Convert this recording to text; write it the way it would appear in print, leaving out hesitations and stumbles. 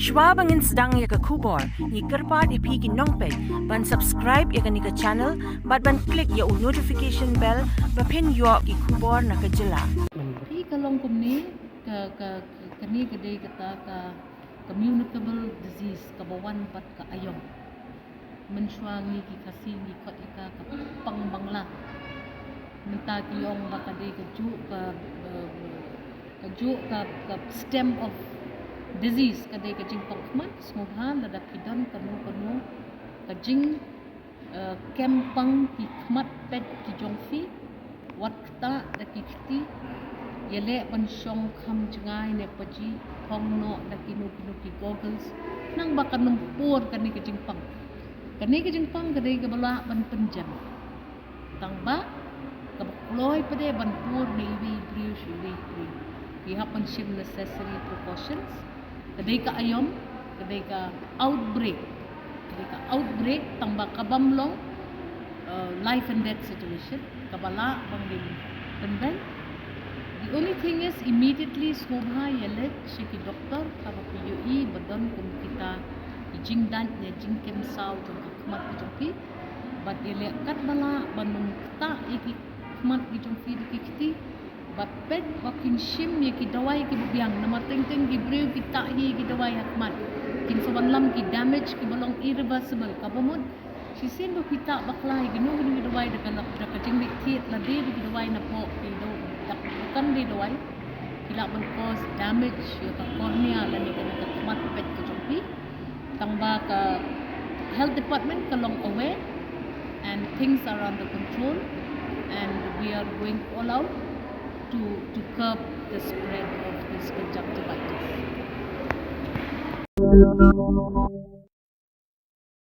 Shwa bangin sedang ya ke kubor, ni kerpat ipi ki nongpek, ban subscribe ya ke ni ke channel, ban klik ya notification bell, pen yo ki kubor na ke jela. Di kalong kumni kani kedai kata communicable disease kabawan pat ka ayong mensuangi ki kasi ni kot ika ka pang bangla minta ki yong bakade ka stem of disease kadai ka jing pangmat smohan lada kidon kanu ka jing kempang ki kmat pet ki jongfi wat kta da ki kiti yele ban syong kham jangai ne paji hong no da ki nu ki goggles nang bakan numpur kani ka jing pang kadai ka bala ban penjam tangba kaba kloi pade ban pur ne iwi briush iwi we have shim necessary precautions kadai ka ayom kadai ka outbreak tangba kabam long life and death situation kabala bang din pendan. The only thing is immediately smobha yelek shiki doctor kaba PUE badan kum kita jing dan ya jing kem sau jong khmat jongpi but yelek kat bala banung ta iki khmat jongpi dikiti but pet wakin shim ye ki dawai ki biang nama teng ki brew ki ta hi ki dawai khmat kin soban lam ki damage ki balong irreversible kabamud si sen do kita baklai ginu ki dawai da jing lit la de ki dawai na po ki do bukan di dawai kila ban cause damage ya ka cornea la ni kana khmat pet ka jongpi tangba ka health department kalong aware and things are under control and we are going all out to curb the spread of this conjunctivitis.